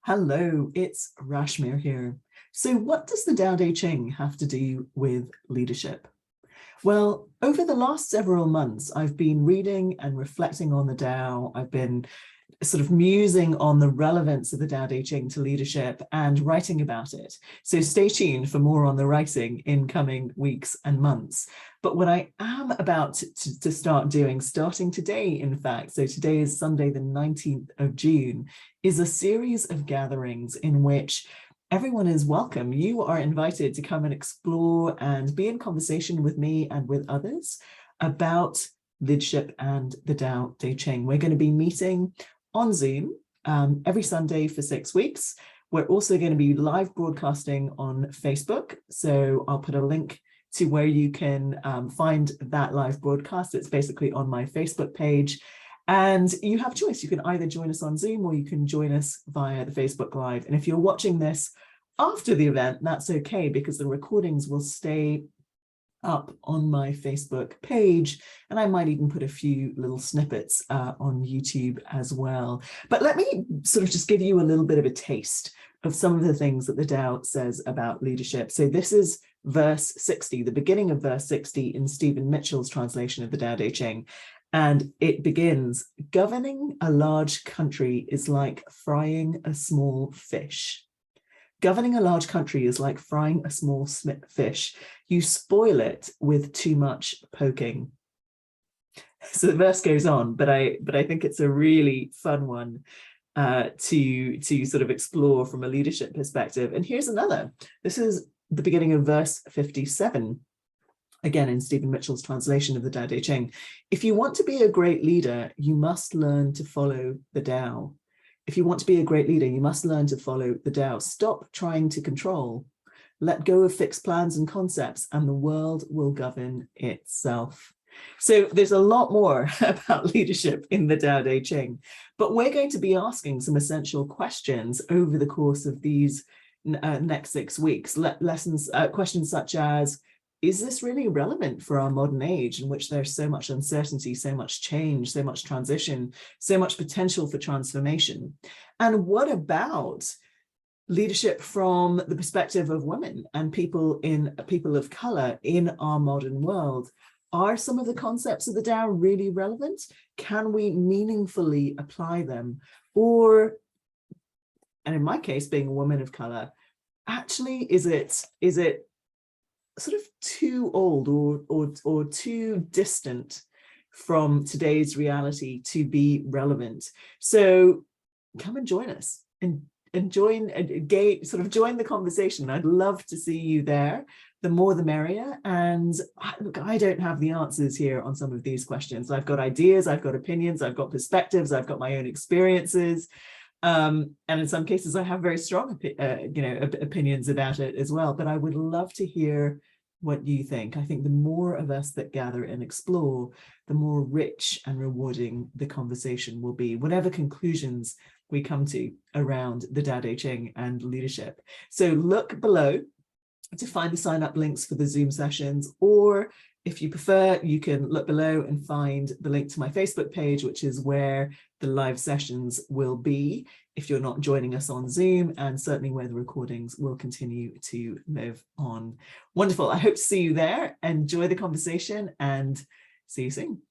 Hello, it's Rashmir here. So what does the Tao Te Ching have to do with leadership? Well, over the last several months, I've been reading and reflecting on the Tao. I've been sort of musing on the relevance of the Tao Te Ching to leadership and writing about it. So stay tuned for more on the writing in coming weeks and months. But what I am about to start doing, starting today, in fact, so today is Sunday, the 19th of June, is a series of gatherings in which everyone is welcome. You are invited to come and explore and be in conversation with me and with others about leadership and the Tao Te Ching. We're going to be meeting on Zoom every Sunday for 6 weeks. We're also going to be live broadcasting on Facebook. So I'll put a link to where you can find that live broadcast. It's basically on my Facebook page. And you have choice. You can either join us on Zoom or you can join us via the Facebook Live. And if you're watching this after the event, that's okay, because the recordings will stay up on my Facebook page, and I might even put a few little snippets on YouTube as well. But let me sort of just give you a little bit of a taste of some of the things that the Tao says about leadership. So this is verse 60, the beginning of verse 60 in Stephen Mitchell's translation of the Tao Te Ching. And it begins, governing a large country is like frying a small fish. Governing a large country is like frying a small fish. You spoil it with too much poking. So the verse goes on, but I think it's a really fun one to sort of explore from a leadership perspective. And here's another. This is the beginning of verse 57. Again, in Stephen Mitchell's translation of the Tao Te Ching. If you want to be a great leader, you must learn to follow the Tao. If you want to be a great leader, you must learn to follow the Tao. Stop trying to control. Let go of fixed plans and concepts, and the world will govern itself. So there's a lot more about leadership in the Tao Te Ching, but we're going to be asking some essential questions over the course of these next 6 weeks. Questions such as, is this really relevant for our modern age in which there's so much uncertainty, so much change, so much transition, so much potential for transformation? And what about leadership from the perspective of women and people of color in our modern world? Are some of the concepts of the Tao really relevant? Can we meaningfully apply them? Or, and in my case, being a woman of color, actually, is it sort of too old or too distant from today's reality to be relevant? So come and join us and join the conversation. I'd love to see you there. The more the merrier. And look, I don't have the answers here on some of these questions. I've got ideas, I've got opinions, I've got perspectives, I've got my own experiences. And in some cases, I have very strong opinions about it as well. But I would love to hear what you think. I think the more of us that gather and explore, the more rich and rewarding the conversation will be, whatever conclusions we come to around the Tao Te Ching and leadership. So look below to find the sign up links for the Zoom sessions, or if you prefer, you can look below and find the link to my Facebook page, which is where the live sessions will be if you're not joining us on Zoom, and certainly where the recordings will continue to live on. Wonderful. I hope to see you there. Enjoy the conversation and see you soon.